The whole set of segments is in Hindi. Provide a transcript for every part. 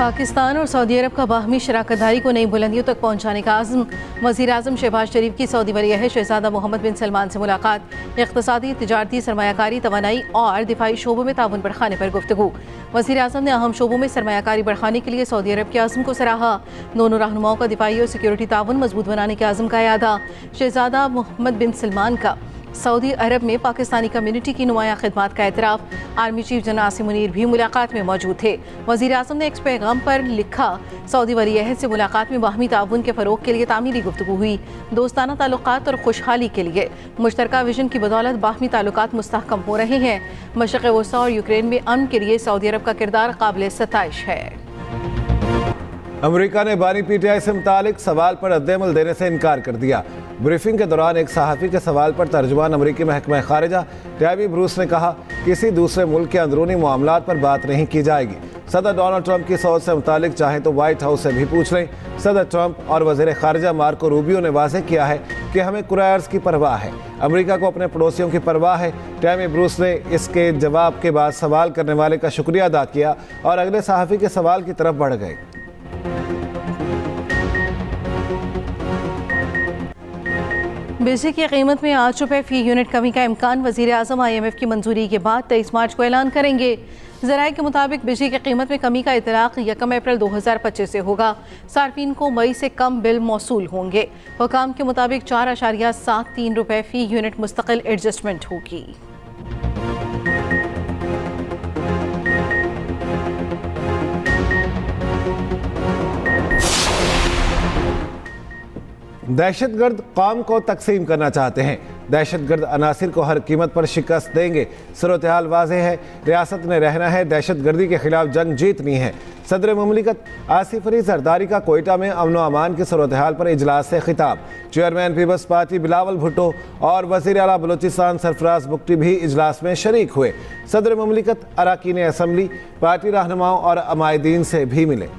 पाकिस्तान और सऊदी अरब का बाहमी शराकतदारी को नई बुलंदियों तक पहुंचाने का आज़म। वज़ीर-ए-आज़म शहबाज शरीफ की सऊदी वली-ए-अहद शहज़ादा मोहम्मद बिन सलमान से मुलाकात। इक़्तिसादी, तिजारती, सरमायाकारी, तवानाई और दिफाई शोबों में ताउन बढ़ाने पर गुफ्तगू। वज़ीर-ए-आज़म ने अहम शोबों में सरमायाकारी बढ़ाने के लिए सऊदी अरब के आज़म को सराहा। दोनों रहनुमाओं का दिफाई और सिक्योरिटी ताउन मजबूत बनाने के आज़म का यादा। शहज़ादा मोहम्मद बिन सलमान का सऊदी अरब में पाकिस्तानी कम्युनिटी की नुमाया खिदमात का एतराफ़। Army chief general Asim Munir भी मुलाकात में मौजूद थे। वज़ीर-ए-आज़म ने एक्स पैगाम पर लिखा, सऊदी वली-ए-अहद से मुलाकात में बाहमी ताउन के फ़रोग़ के लिए तामीरी गुफ्तगू हुई। दोस्ताना ताल्लुकात और खुशहाली के लिए मुश्तरका विजन की बदौलत बाहमी ताल्लुकात मुस्तहकम हो रहे हैं। मशरिक़ वस्ता और यूक्रेन में अमन के लिए सऊदी अरब का किरदार काबिल सताइश है। अमेरिका ने बानी पीटीआई से मुतालिक सवाल पर रद्द-ए-अमल देने से इनकार कर दिया। ब्रीफिंग के दौरान एक सहाफ़ी के सवाल पर तर्जुमान अमेरिकी महकमा खारिजा टैबी ब्रूस ने कहा, किसी दूसरे मुल्क के अंदरूनी मामलात पर बात नहीं की जाएगी। सदर डोनाल्ड ट्रंप की सोच से मुतालिक चाहें तो व्हाइट हाउस से भी पूछ लें। सदर ट्रंप और वज़ीर खारिजा मार्को रूबियो ने वाज़ेह किया है कि हमें कुरैर्स की परवाह है, अमेरिका को अपने पड़ोसियों की परवाह है। टैमी ब्रूस ने इसके जवाब के बाद सवाल करने वाले का शुक्रिया अदा किया और अगले सहाफ़ी के सवाल की तरफ बढ़ गए। बिजली की कीमत में ₹8 फी यूनिट कमी का इम्कान। वज़ीर-ए-आज़म IMF की मंजूरी के बाद 23 मार्च को ऐलान करेंगे। ज़राए के मुताबिक बिजली की कीमत में कमी का इतलाक़ 1 अप्रैल 2025 से होगा। सार्फिन को मई से कम बिल मौसूल होंगे। हुकाम के मुताबिक ₹4.73 फी यूनिट मुस्तकिल एडजस्टमेंट होगी। दहशतगर्द कौम को तकसीम करना चाहते हैं। दहशतगर्द अनासिर को हर कीमत पर शिकस्त देंगे। सूरत हाल वाज़ेह है, रियासत ने रहना है, दहशतगर्दी के खिलाफ जंग जीतनी है। सदर मुमलिकत आसिफ अली जरदारी का कोयटा में अमन व अमान की सूरत हाल पर इजलास से खिताब। Chairman people's party Bilawal Bhutto और वज़ीर आला बलूचिस्तान सरफराज बुगटी भी इजलास में शरीक हुए। सदर मुमलिकत अरकान असम्बली, पार्टी रहनुमाओं और अमायदीन से भी मिले।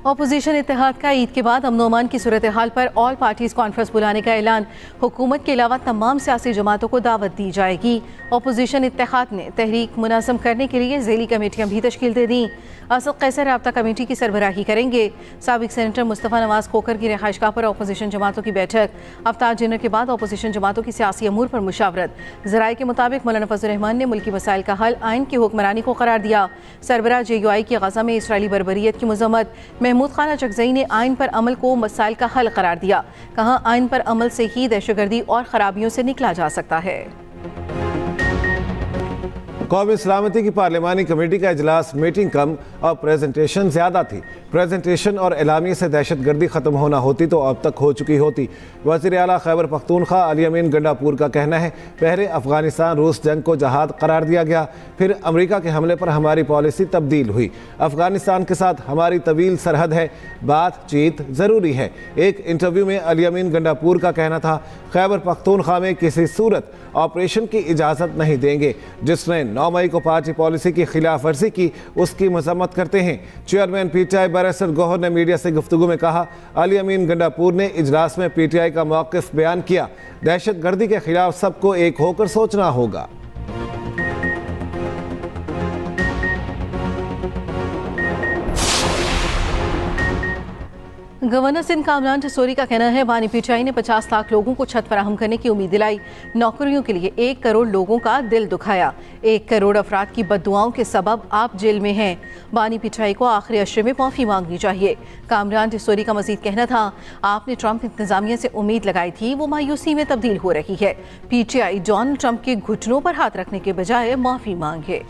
अपोजिशन इत्तेहाद का ईद के बाद अमन अमान की सूरत हाल पर ऑल पार्टीज कॉन्फ्रेंस बुलाने का ऐलान। हुकूमत के अलावा तमाम सियासी जमातों को दावत दी जाएगी। अपोजिशन इत्तेहाद ने तहरीक मुनाज़म करने के लिए ज़ेली कमेटियाँ भी तश्कील दे दी। असद कैसर राब्ता कमेटी की सरबराही करेंगे। साबिक सेनेटर मुस्तफ़ा नवाज खोकर की रिहाइशगाह पर अपोजिशन जमातों की बैठक। अफ्तार डिनर के बाद अपोजिशन जमातों की सियासी अमूर पर मुशावरत। ज़राए के मुताबिक मौलाना फजल रहमान ने मुल्की मसाइल का हल आइन की हुक्मरानी को करार दिया। सरबराह JUI की गज़ा में इसराइली बर्बरियत की मज़म्मत। महमूद खान अचकज़ई ने आइन पर अमल को मसाइल का हल करार दिया। कहा, आइन पर अमल से ही दहशतगर्दी और खराबियों से निकला जा सकता है। कौमी सलामती की पार्लिमानी कमेटी का इजलास मीटिंग कम और प्रेजेंटेशन ज़्यादा थी। प्रेजेंटेशन और एलामिया से दहशतगर्दी ख़त्म होना होती तो अब तक हो चुकी होती। वज़ीर आला खैबर पख्तूनख्वा अली अमीन गंडापुर का कहना है, पहले अफ़गानिस्तान रूस जंग को जहाद करार दिया गया, फिर अमेरिका के हमले पर हमारी पॉलिसी तब्दील हुई। अफ़गानिस्तान के साथ हमारी तवील सरहद है, बातचीत ज़रूरी है। एक इंटरव्यू में अली अमीन गंडापुर का कहना था, खैबर पख्तूनख्वा में किसी सूरत ऑपरेशन की इजाज़त नहीं देंगे। जिसने 9 मई को पार्टी पॉलिसी की खिलाफ वर्जी की, उसकी मजम्मत करते हैं। चेयरमैन PTI बैरिस्टर गौहर ने मीडिया से गुफ्तगू में कहा, अली अमीन गंडापुर ने इजलास में PTI का मौक़िफ़ बयान किया। दहशतगर्दी के खिलाफ सबको एक होकर सोचना होगा। गवर्नर सिंध कामरान ठसोरी का कहना है, बानी PTI ने 50 लाख लोगों को छत फराहम करने की उम्मीद दिलाई। नौकरियों के लिए 1 करोड़ लोगों का दिल दुखाया। 1 करोड़ अफराद की बद्दुआओं के सबब आप जेल में हैं। बानी PTI को आखिरी अशरे में माफ़ी मांगनी चाहिए। कामरान ठसोरी का मजीद कहना था, आपने ट्रंप इंतजामिया से उम्मीद लगाई थी, वो मायूसी में तब्दील हो रही है। PTI डोनाल्ड ट्रंप के घुटनों पर हाथ रखने के बजाय माफ़ी मांगे।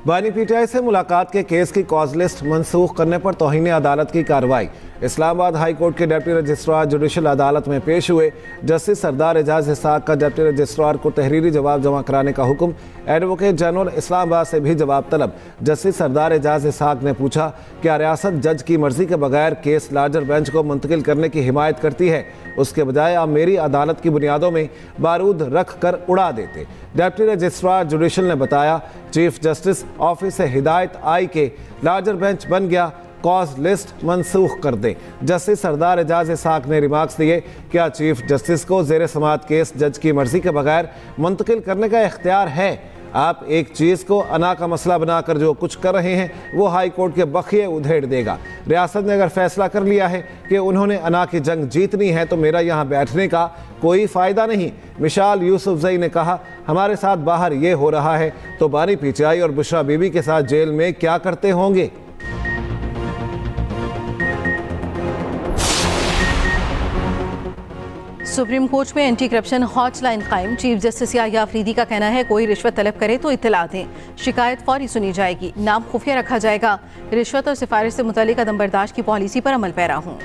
बानी PTI से मुलाकात के केस की कॉज लिस्ट मनसूख करने पर तौहीन अदालत की कार्रवाई। इस्लामाबाद हाई कोर्ट के डिप्टी रजिस्ट्रार जुडिशल अदालत में पेश हुए। जस्टिस सरदार एजाज इसाक का डिप्टी रजिस्ट्रार को तहरीरी जवाब जमा कराने का हुक्म। एडवोकेट जनरल इस्लामाबाद से भी जवाब तलब। जस्टिस सरदार एजाज इसाक ने पूछा, क्या रियासत जज की मर्जी के बगैर केस लार्जर बेंच को मुंतकिल करने की हिमायत करती है? उसके बजाय आप मेरी अदालत की बुनियादों में बारूद रख कर उड़ा देते। डिप्टी रजिस्ट्रार जुडिशल ने बताया, चीफ जस्टिस ऑफिस से हिदायत आई कि लार्जर बेंच बन गया, कॉज लिस्ट मनसूख कर दे। जस्टिस सरदार एजाज इसाक ने रिमार्क्स दिए, क्या चीफ जस्टिस को ज़ेर समाअत केस जज की मर्जी के बगैर मुंतकिल करने का इख्तियार है? आप एक चीज़ को अना का मसला बनाकर जो कुछ कर रहे हैं वो हाई कोर्ट के बखिए उधेड़ देगा। रियासत ने अगर फैसला कर लिया है कि उन्होंने अना की जंग जीतनी है तो मेरा यहाँ बैठने का कोई फ़ायदा नहीं। मिशाल यूसुफजई ने कहा, हमारे साथ बाहर ये हो रहा है तो बानी पीटीआई और बुशरा बीबी के साथ जेल में क्या करते होंगे? सुप्रीम कोर्ट में एंटी करप्शन हॉटलाइन कायम। चीफ जस्टिस याह्या अफरीदी का कहना है, कोई रिश्वत तलब करे तो इत्तला दें, शिकायत फौरी सुनी जाएगी, नाम खुफिया रखा जाएगा। रिश्वत और सिफारिश से मुतालिक अदम बर्दाश्त की पॉलिसी पर अमल पैरा हूँ।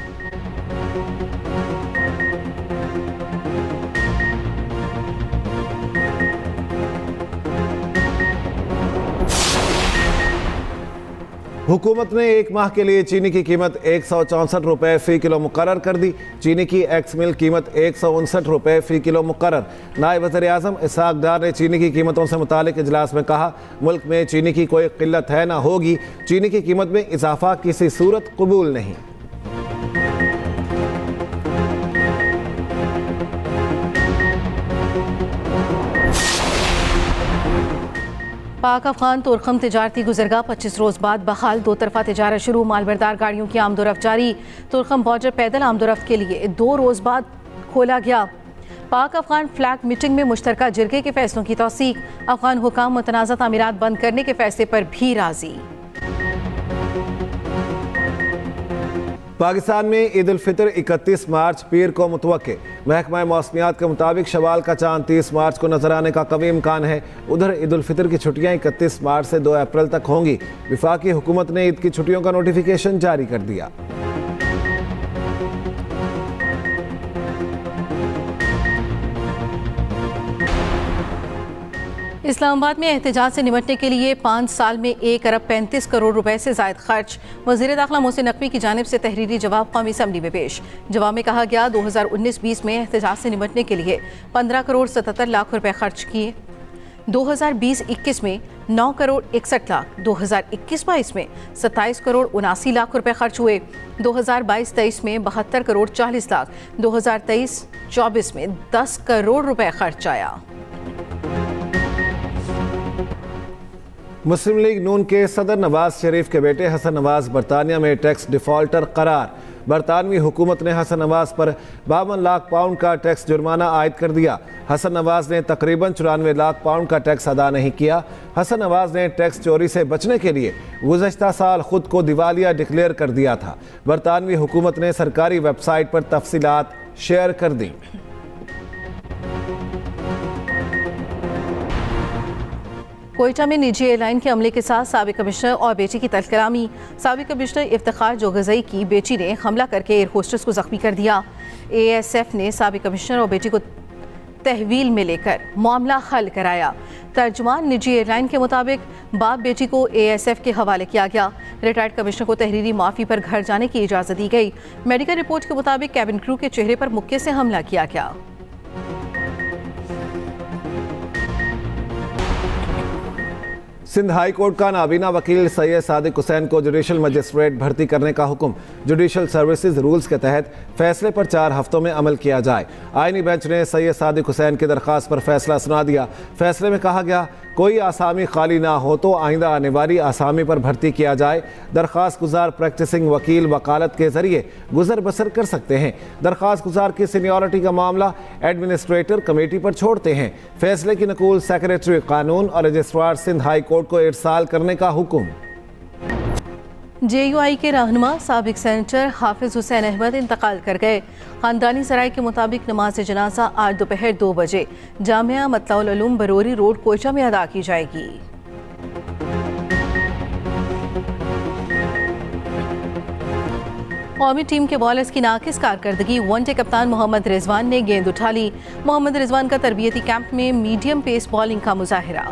हुकूमत ने एक माह के लिए चीनी की कीमत 164 रुपये फ़ी किलो मुकर्रर कर दी। चीनी की एक्स मिल कीमत 159 रुपये फ़ी किलो मुकर्रर। नायब वज़ीर आज़म इसहाक डार ने चीनी की कीमतों से मुतालिक इजलास में कहा, मुल्क में चीनी की कोई किल्लत है ना होगी। चीनी की कीमत में इजाफा किसी सूरत कबूल नहीं। पाक अफगान तुर्खम तिजारती गुजरगाह 25 रोज़ बाद बहाल। दो तरफा तिजारत शुरू। मालबरदार गाड़ियों की आमदोरफ्त जारी। तुर्खम बॉर्डर पैदल आमदोरफ्त के लिए 2 रोज़ बाद खोला गया। पाक अफगान फ्लैग मीटिंग में मुश्तरका जिरगे के फैसलों की तौसीक। अफगान हुकाम मुतनाज़ा तामीरात बंद करने के फैसले पर भी राजी। पाकिस्तान में ईद उल फितर 31 मार्च पीर को मुतवक्के। महकमा मौसमियात के मुताबिक शवाल का चांद 30 मार्च को नजर आने का कवी इम्कान है। उधर ईद उल फितर की छुट्टियां 31 मार्च से 2 अप्रैल तक होंगी। विफाकी हुकूमत ने ईद की छुट्टियों का नोटिफिकेशन जारी कर दिया। इस्लामाबाद में एहतजाज से निपटने के लिए 5 साल में 1 अरब 35 करोड़ रुपए से ज़ायद खर्च। वज़ीर दाखिला मोहसिन नकवी की जानिब से तहरीरी जवाब कौमी असम्बली में पेश। जवाब में कहा गया, 2019-20 में एहतजाज से निपटने के लिए 15 करोड़ 77 लाख रुपए खर्च किए। 2020-21 में 9 करोड़ 61 लाख, 2021-22 में 27 करोड़ 79 लाख रुपए खर्च हुए। 2022-23 में 72 करोड़ 40 लाख, 2023-24 में 10 करोड़ रुपए खर्च आया। मुस्लिम लीग नून के सदर नवाज शरीफ के बेटे हसन नवाज बरतानिया में टैक्स डिफॉल्टर करार। बरतानवी हुकूमत ने हसन नवाज पर 52 लाख पाउंड का टैक्स जुर्माना आयद कर दिया। हसन नवाज ने तकरीबन 94 लाख पाउंड का टैक्स अदा नहीं किया। हसन नवाज ने टैक्स चोरी से बचने के लिए गुज़श्ता साल खुद को दिवालिया डिक्लेयर कर दिया था। बरतानवी हुकूमत ने सरकारी वेबसाइट पर तफसीलात शेयर कर दी। कोयटा में निजी एयरलाइन के अमले के साथ साबिक कमिश्नर और बेटी की तलकलामी। साबिक कमिश्नर इफ्तिखार जोगज़ई की बेटी ने हमला करके एयर होस्टेस को जख्मी कर दिया। ASF ने साबिक कमिश्नर और बेटी को तहवील में लेकर मामला हल कराया। तर्जुमान निजी एयरलाइन के मुताबिक बाप बेटी को ASF के हवाले किया गया। रिटायर्ड कमिश्नर को तहरीरी माफ़ी पर घर जाने की इजाज़त दी गई। मेडिकल रिपोर्ट के मुताबिक कैबिन क्रू के चेहरे पर मुक्के से हमला किया गया। सिंध हाई कोर्ट का नाबीना वकील सैयद सादिक हुसैन को जुडिशल मजिस्ट्रेट भर्ती करने का हुक्म। जुडिशल सर्विसेज रूल्स के तहत फैसले पर 4 हफ्तों में अमल किया जाए। आईनी बेंच ने सैयद सादिक हुसैन की दरख्वास्त पर फैसला सुना दिया। फैसले में कहा गया, कोई आसामी खाली ना हो तो आइंदा आने वाली आसामी पर भर्ती किया जाए। दरख्वास्त गुजार प्रैक्टिसिंग वकील वकालत के जरिए गुजर बसर कर सकते हैं। दरख्वास्त गुजार की सीनियरिटी का मामला एडमिनिस्ट्रेटर कमेटी पर छोड़ते हैं। फैसले की नकूल सेक्रेटरी कानून और रजिस्ट्रार सिंध हाई कोर्ट को इरसाल करने का हुक्म। JUI के रहनुमा साबिक सेनेटर हाफिज हुसैन अहमद इंतकाल कर गए। खानदानी सराय के मुताबिक नमाज जनाजा आज दोपहर 2 बजे जामिया मतलाउल उलूम बरोरी रोड कोयटा में अदा की जाएगी। कौमी टीम के बॉलर्स की नाकिस कारकर्दगी, वनडे कप्तान मोहम्मद रिजवान ने गेंद उठा ली। मोहम्मद रिजवान का तरबियती कैंप में मीडियम पेस बॉलिंग का मुजाहिरा।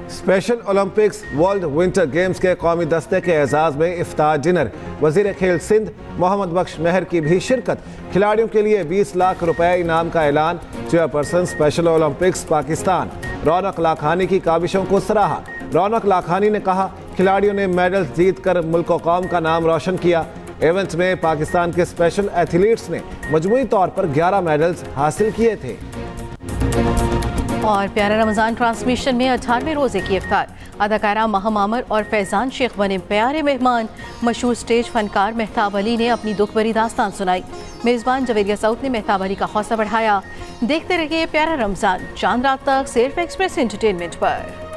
Special Olympics world winter games के कौमी दस्ते के एजाज में इफ्तार डिनर, वजीर खेल सिंध मोहम्मद बख्श महर की भी शिरकत। खिलाड़ियों के लिए 20 लाख रुपए इनाम का ऐलान। चेयरपर्सन स्पेशल ओलंपिक्स पाकिस्तान रौनक लाखानी की काविशों को सराहा। रौनक लाखानी ने कहा, खिलाड़ियों ने मेडल्स जीत कर मुल्क और कौम का नाम रोशन किया। इवेंट में पाकिस्तान के स्पेशल एथलीट्स ने मजमूई तौर पर 11 मेडल्स हासिल किए थे। और प्यारा रमज़ान ट्रांसमिशन में 18वें रोज़े की इफ्तार। अदाकारा महम आमर और फैज़ान शेख बने प्यारे मेहमान। मशहूर स्टेज फनकार मेहताब अली ने अपनी दुख भरी दास्तान सुनाई। मेज़बान जवेरिया साउथ ने मेहताब अली का हौसला बढ़ाया। देखते रहिए प्यारा रमज़ान, चांद रात तक सिर्फ एक्सप्रेस एंटरटेनमेंट पर।